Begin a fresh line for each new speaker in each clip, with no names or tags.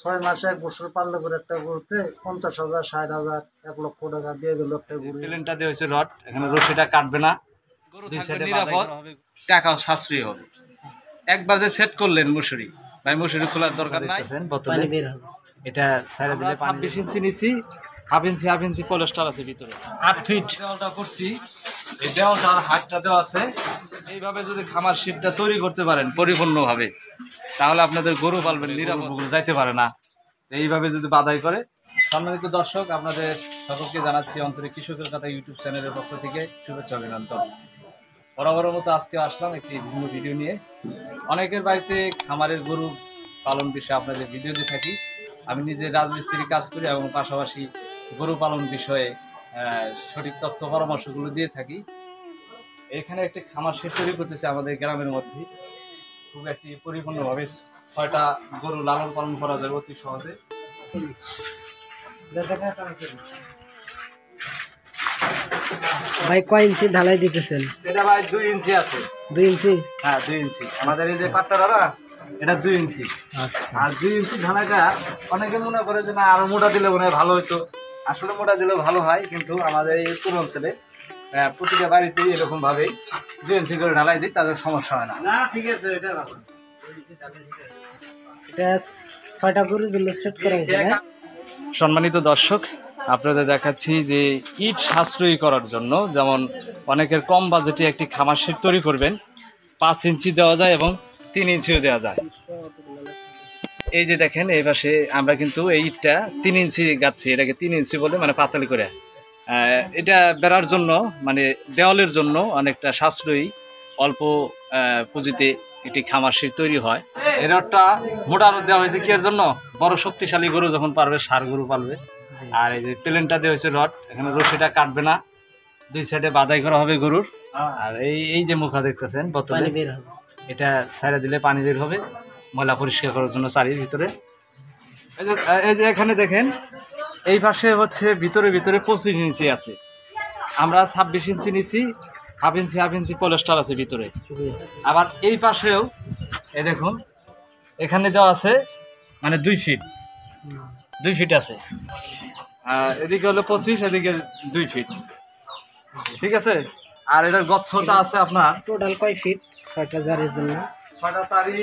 6 মাসে 1 বছর পাললে করে একটা গরুতে 50,000 60,000 1 লক্ষ টাকা দিয়ে দিল একটা গরু।
প্লেনটা দিয়ে হয়েছে রড, এখানে রশিটা কাটবে না, দুই সাইডে নিরাপদ, টাকাও সাশ্রয়ী হবে। একবার যে সেট করলেন মুসুরি, ভাই মুসুরি খোলার দরকার নাই,
পানি বের হবে।
এটা ছেড়ে দিলে 26 ইঞ্চি নিছি, হাফ ইঞ্চি পলেস্টার আছে ভিতরে, 8 ফিট দেওয়ালটা করছি। এই দেওয়ালটার হাতটা দেওয়া আছে। এইভাবে যদি খামার শিটটা তৈরি করতে পারেন পরিপূর্ণভাবে, তাহলে আপনাদের গরু পালবেন নিরাপদ, যাইতে পারে না। এইভাবে যদি বাধাই করে। সম্মানিত দর্শক, আপনাদের সকলকে জানাচ্ছি অন্তরিক কৃষকের কথা ইউটিউব চ্যানেলের পক্ষ থেকে শুভেচ্ছা অভিনন্দন। বরাবরের মতো আজকে আসলাম একটি ভিন্ন ভিডিও নিয়ে। অনেকের বাড়িতে খামারের গরু পালন বিষয়ে আপনাদের ভিডিও দিয়ে থাকি। আমি নিজে রাজমিস্ত্রি কাজ করি এবং পাশাপাশি গরু পালন বিষয়ে সঠিক তথ্য পরামর্শগুলো দিয়ে থাকি। এখানে একটি খামার শেড তৈরি করতেছে আমাদের গ্রামের মধ্যে, খুব একটি পরিপূর্ণভাবে 6টা গরু লালন পালন করা যায় অতি সহজে।
ভাই কয় ইঞ্চি ঢালাই দিতেছেন?
এটা ভাই 2 ইঞ্চি আছে।
2 ইঞ্চি?
হ্যাঁ 2 ইঞ্চি। আমাদের এই যে পাট্টারা এটা 2 ইঞ্চি।
আচ্ছা।
আর 2 ইঞ্চি ঢালাইটা অনেকে মনে করে যে না আরো মোটা দিলে মনে হয় ভালো হতো। আসলে মোটা দিলেও ভালো হয়, কিন্তু আমাদের এই উত্তর অঞ্চলে প্রতিটা বাড়িতেই এরকম ভাবেই 2 ইঞ্চি করে ঢালাই দিই, তাদের সমস্যা হয় না। না ঠিক আছে, এটা রাখুন।
এটা 6টা গরু দিলে সেট করা হয়েছে না?
সম্মানিত দর্শক, আপনাদের দেখাচ্ছি যে ইট সাশ্রয়ী করার জন্য, যেমন অনেকের কম বাজেটে একটি খামার শেড তৈরি করবেন, 5 ইঞ্চি দেওয়া যায় এবং 3 ইঞ্চিও দেওয়া যায়। এই যে দেখেন এই পাশে আমরা কিন্তু এই ইটটা 3 ইঞ্চি গাচ্ছি, এটাকে 3 ইঞ্চি বলে মানে পাতালি করে। এটা বেড়ার জন্য মানে দেওয়ালের জন্য অনেকটা সাশ্রয়ী, অল্প পুঁজিতে একটি খামার শেড তৈরি হয়। এই রডটা মোটা রড দেওয়া হয়েছে কি এর জন্য? বড় শক্তিশালী গরু যখন পারবে, ষাঁড় গরু পালবে। আর এই যে প্লেনটা দেওয়া হয়েছে রড, এখানে রশিটা কাটবে না, দুই সাইডে বাধাই করা হবে গরুর। আর এই যে মুখা দেখতেছেন বোতলে, এটা ছেড়ে দিলে পানি বের হবে, ময়লা পরিষ্কার করার জন্য চারির ভিতরে। এই যে এখানে দেখেন এই পাশে হচ্ছে ভিতরে 25 ইঞ্চি আছে, আমরা 26 ইঞ্চি নিছি, হাফ ইঞ্চি পলেস্টার আছে ভিতরে। আবার এই পাশেও এই দেখুন এখানে দেওয়া আছে মানে 2 ফিট আছে, এদিকে হলো 25, এদিকে 2 ফিট, ঠিক আছে। আর এটার গর্তটা আছে আপনার
টোটাল কয় ফিট 6টা জারের জন্য?
6টা চারি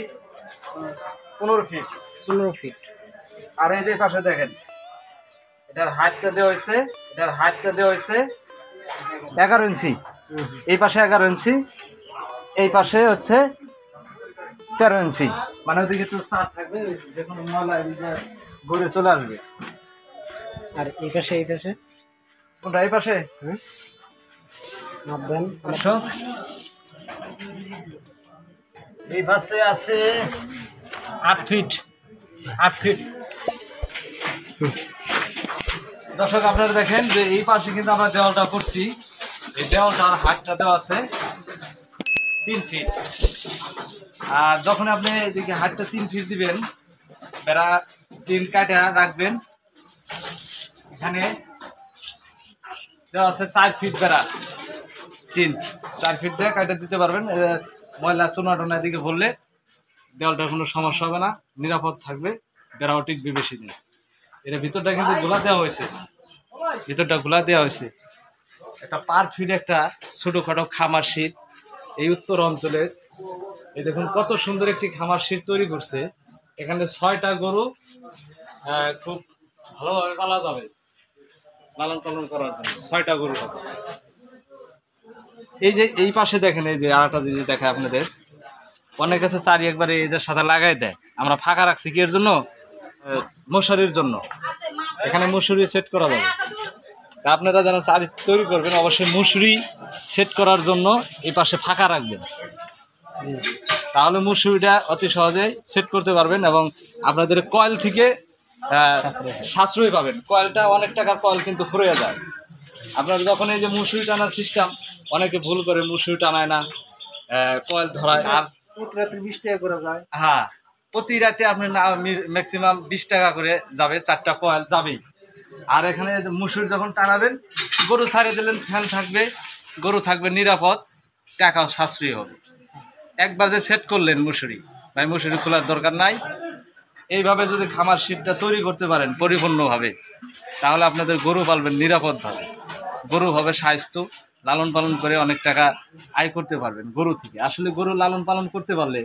15 ফিট।
15 ফিট।
আর এই যে পাশে দেখেন এটার হাইটটা দেওয়া হয়েছে 11 ইঞ্চি, এই পাশে 11 ইঞ্চি, এই পাশে হচ্ছে 13 ইঞ্চি, মানে ওদিকে তো চার থাকবে, যে কোনো ময়লা ঘুরে চলে আসবে।
আর এই পাশে
কোনটা? এই পাশে
মাপবেন।
এই পাশে আছে 8 ফিট। দর্শক আপনারা দেখেন যে এই পাশে কিন্তু আমরা দেওয়ালটা করছি, এই দেওয়ালটার হাতটা দেওয়া আছে 3 ফিট। আর যখন আপনি এদিকে হাতটা 3 ফিট দিবেন, বেড়া 3 কাটা রাখবেন, এখানে দেওয়া আছে 4 ফিট বেড়া, 4 ফিট দিয়ে কাটা দিতে পারবেন। ময়লা চুনা টোনা দিকে বললে দেওয়ালটার কোনো সমস্যা হবে না, নিরাপদ থাকবে, বেড়াও টিকবে বেশি দিন। এটা ভিতরটা কিন্তু গোলা দেওয়া হয়েছে, একটা পার ফিট একটা ছোটখাটো খামার শীত এই উত্তর অঞ্চলের। এই দেখুন কত সুন্দর একটি খামার শীত তৈরি করছে। এখানে 6টা গরু খুব ভালোভাবে পালা যাবে, লালন পালন করার জন্য 6টা গরু হবে। এই যে এই পাশে দেখেন, এই যে আরেকটা যদি দেখায় আপনাদের, অনেক কাছে চারি একবারে এদের সাথে লাগাই দেয়, আমরা ফাঁকা রাখছি কি এর জন্য? মশারির জন্য। এখানে মশুরি সেট করা যাবে। আপনারা যারা চারি তৈরি করবেন অবশ্যই মশুরি সেট করার জন্য এই পাশে ফাঁকা রাখবেন, তাহলে মশুরিটা অতি সহজে সেট করতে পারবেন এবং আপনাদের কয়েল থেকে সাশ্রয় পাবেন। কয়েলটা অনেক টাকার কয়েল কিন্তু ফুরিয়ে যায়। আপনারা যখন এই যে মশুরি টানার সিস্টেম, অনেকে ভুল করে মশুরি টানায় না, কয়েল ধরায়। আর
প্রতি রাতে 20 টাকা করে যায়।
হ্যাঁ, প্রতি রাতে আপনার ম্যাক্সিমাম 20 টাকা করে যাবে, 4টা কয়েল যাবেই। আর এখানে মুসুরি যখন টানাবেন, গরু ছাড়িয়ে দিলেন, ফ্যান থাকবে, গরু থাকবে নিরাপদ, টাকাও সাশ্রয়ী হবে। একবার যে সেট করলেন মুসুরি, ভাই মুসুরি খোলার দরকার নাই, এইভাবে যদি খামার শীটটা তৈরি করতে পারেন পরিপূর্ণভাবে, তাহলে আপনাদের গরু পালবেন নিরাপদভাবে, গরু হবে স্বাস্থ্য, লালন পালন করে অনেক টাকা আয় করতে পারবেন গরু থেকে। আসলে গরু লালন পালন করতে পারলে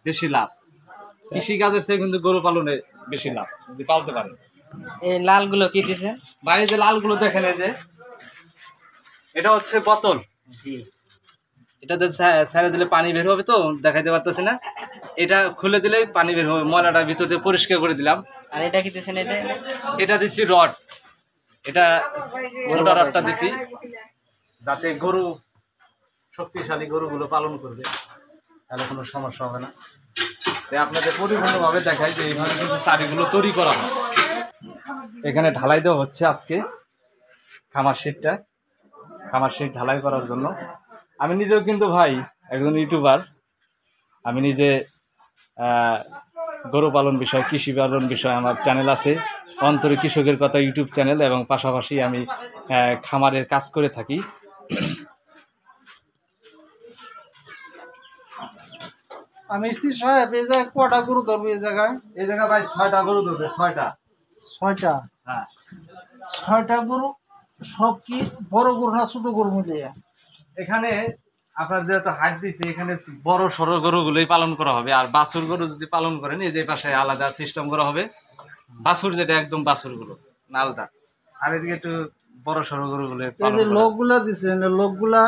বেশি লাভ, কৃষিকাজের থেকে কিন্তু গরু পালনে বেশি লাভ যদি পালতে পারেন।
এই লালগুলো কি দিছেন?
বাইরে যে লালগুলো দেখেন, এই যে এটা হচ্ছে বোতল,
জি।
এটাতে ছেড়ে দিলে পানি বের হবে, তো দেখাইতে পারতেছি না, এটা খুলে দিলেই পানি বের হবে, ময়লাটা ভিতর থেকে পরিষ্কার করে দিলাম।
আর এটা কি দিছেন?
এটা দিচ্ছি রড, এটা মোটা রডটা দিছি যাতে গরু শক্তিশালী গরুগুলো পালন করবে, তাহলে কোনো সমস্যা হবে না। তাই আপনাদের পরিপূর্ণভাবে দেখাই যে এইভাবে কিন্তু শাড়িগুলো তৈরি করা হয়। এখানে ঢালাই দেওয়া হচ্ছে আজকে খামার শীটটা, খামার শীট ঢালাই করার জন্য। আমি নিজেও কিন্তু ভাই একজন ইউটিউবার, আমি নিজে গরু পালন বিষয়, কৃষি পালন বিষয় আমার চ্যানেল আছে, অন্তরে কৃষকের কথা ইউটিউব চ্যানেল, এবং পাশাপাশি আমি খামারের কাজ করে থাকি।
আমি স্ত্রী সাহেব এই জায়গায় কটা গরু ধরবো? এই জায়গায়
ভাই 6টা গরু ধরবে, 6টা।
6টা?
হ্যাঁ,
6টা গরু সব কি বড় গরু না ছোট গরু মিলিয়ে?
এখানে আপনার যেহেতু হাট দিচ্ছে, এখানে বড় সড়ো গরুগুলোই পালন করা হবে। আর বাছুর গরু যদি পালন করেন, এই যে পাশে আলাদা সিস্টেম করা হবে, বাছুর যেটা একদম বাছুর গুলো আলাদা, আর এদিকে একটু বড় সড়ো গরুগুলো
এই যে লোকগুলা দিচ্ছেন, লোকগুলা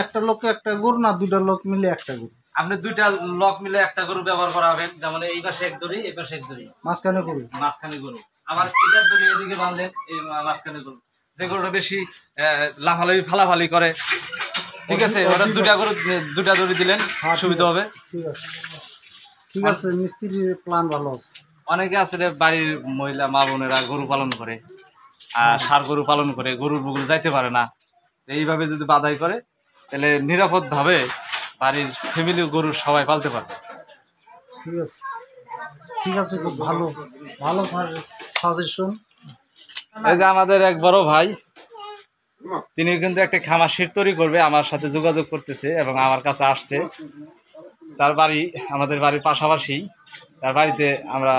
একটা লোক একটা গরু না দুইটা লোক মিলে একটা গরু?
আপনি 2টা লোক মিলে একটা গরু ব্যবহার করা হবে, যেমন এই পাশে এক দড়ি, এই পাশে এক দড়ি,
মাঝখানে গরু,
মাঝখানে গরু। আবার এটার দড়ি এদিকে বাঁধলেন, এই মাঝখানে গরু। যে গরুটা বেশি লাফালাফি ফালাফালি করে, ঠিক আছে, ওটা 2টা গরু 2টা দড়ি দিলেন সুবিধা হবে।
ঠিক আছে, ঠিক আছে, মিস্ত্রির প্ল্যান ভালো আছে।
অনেকে আছে রে বাড়ির মহিলা মা বোনেরা গরু পালন করে, আর ষাঁড় গরু পালন করে, গরুর বুকুল যাইতে পারে না। এইভাবে যদি বাধাই করে, তাহলে নিরাপদভাবে বাড়ির ফ্যামিলি গরু সবাই পালতে পারবে।
ঠিক আছে, ঠিক আছে, খুব ভালো ভালো সাজেশন।
এই যে আমাদের এক বড় ভাই, তিনি কিন্তু একটা খামার শীট তৈরি করবে, আমার সাথে যোগাযোগ করতেছে এবং আমার কাছে আসছে। তার বাড়ি আমাদের বাড়ির পাশাপাশি, তার বাড়িতে আমরা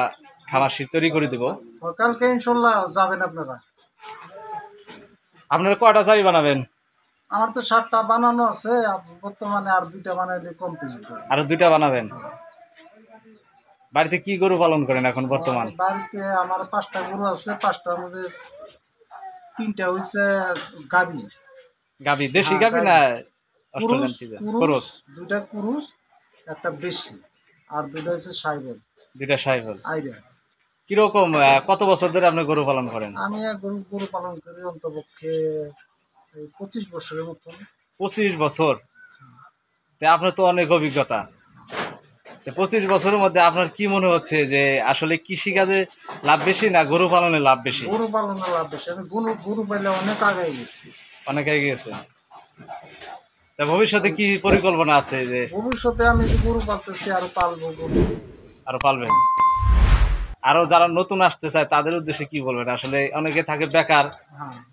খামার শীট তৈরি করে দেবো।
কালকে ইনশাল্লাহ যাবেন আপনারা?
আপনারা কয়টা চারি বানাবেন?
আমার তো 7টা বানানো আছে, বর্তমানে আর 2টা বানাইলে কমপ্লিট।
আরো 2টা বানাবেন? বাড়িতে কি গরু পালন করেন এখন বর্তমান?
বাড়িতে আমার 5টা গরু আছে, 5টার মধ্যে 3টা হইছে গাবি।
গাবি দেশি গাবি না অস্ট্রেলিয়ান ক্রস?
2টা কুরুস, একটা দেশি, আর 2টা হচ্ছে সাইবেল।
2টা সাইবেল।
আইডিয়া।
কিরকম কত বছর ধরে আপনি গরু পালন করেন?
আমি গরু পালন করি অন্তপক্ষে 25 বছরের মতন।
25 বছর? আপনার তো অনেক অভিজ্ঞতা। 25 বছরের মধ্যে আপনার কি মনে হচ্ছে যে আসলে কৃষিকাজে লাভ বেশি না গরু পালনে লাভ বেশি?
গরু পালনে লাভ বেশি। আমি গরু পাইলে অনেক আগাই গেছি।
অনেক এগিয়ে গেছে। তা ভবিষ্যতে কি পরিকল্পনা আছে? যে
ভবিষ্যতে আমি যে গরু পালতেছি, আরো পালবো গরু।
আরো পালবেন? আরো যারা নতুন আসতে চায় তাদের উদ্দেশ্যে কি বলবেন? আসলে অনেকে থাকে বেকার,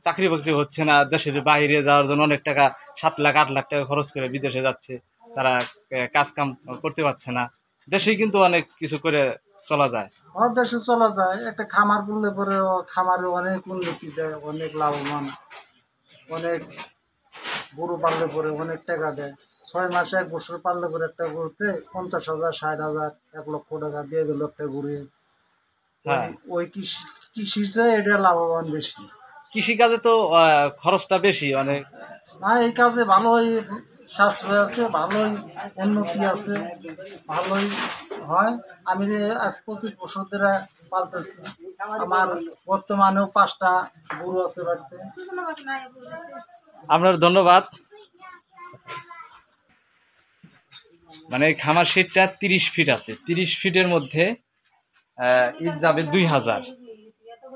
চাকরি বাকরি হচ্ছে না, দেশের বাইরে যাওয়ার জন্য অনেক টাকা 7 লাখ 8 লাখ টাকা খরচ করে বিদেশে যাচ্ছে, তারা কাজ কাম করতে পারছে না। দেশেই কিন্তু অনেক কিছু করে চলা যায়।
দেশে চলা যায়। একটা খামার করলে পরে খামারে অনেক উন্নতি দেয়, অনেক লাভবান, অনেক গরু পাললে পরে অনেক টাকা দেয়। 6 মাসে 1 বছর পাললে পরে একটা গরুতে 50,000 60,000 1 লক্ষ টাকা দিয়ে গেল একটা গরু। ওই কৃষির চেয়ে এটা লাভবান বেশি।
কৃষিকাজে তো খরচটা বেশি অনেক।
না, এই কাজে ভালোই সাশ্রয় আছে, ভালোই উন্নতি আছে, ভালোই হয়। আমি যে আজ 25 বছর ধরে পালতেছি, আমার বর্তমানেও 5টা গরু আছে বাড়িতে।
আপনার ধন্যবাদ। মানে খামার শীটটা 30 ফিট আছে, 30 ফিটের মধ্যে ইট যাবে 2000।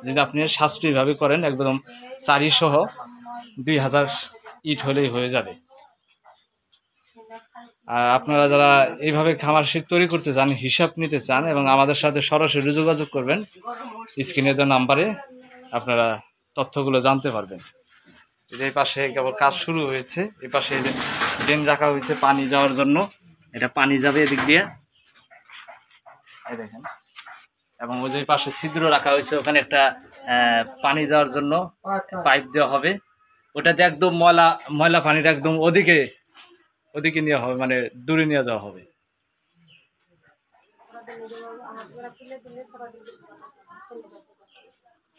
যদি আপনি সাশ্রয়ীভাবে করেন, একদম চারি সহ 2000 ইট হলেই হয়ে যাবে। আর আপনারা যারা এইভাবে খামার শীট তৈরি করতে চান, হিসাব নিতে চান, এবং আমাদের সাথে সরাসরি যোগাযোগ করবেন, স্ক্রিনে দেওয়া নাম্বারে আপনারা তথ্যগুলো জানতে পারবেন। এই পাশে কেবল কাজ শুরু হয়েছে, এই পাশে ড্রেন রাখা হয়েছে পানি যাওয়ার জন্য। এটা পানি যাবে এদিক দিয়ে, এই দেখেন এবং ওই যে পাশে ছিদ্র রাখা হয়েছে, ওখানে একটা পানি যাওয়ার জন্য পাইপ দেওয়া হবে। ওটাতে একদম ময়লা ময়লা পানিটা একদম ওদিকে ওদিকে নেওয়া হবে, মানে দূরে নিয়ে যাওয়া হবে।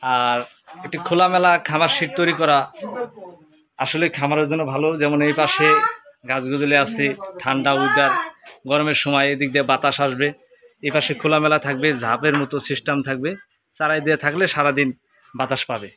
আর একটি খোলামেলা খামার শীট তৈরি করা আসলে খামারের জন্য ভালো। যেমন এই পাশে গাছগুজলি আছে, ঠান্ডা উইদার, গরমের সময় এদিক দিয়ে বাতাস আসবে। এই পাশে খোলামেলা থাকবে, ঝাঁপের মতো সিস্টেম থাকবে, চারাই দিয়ে থাকলে সারাদিন বাতাস পাবে।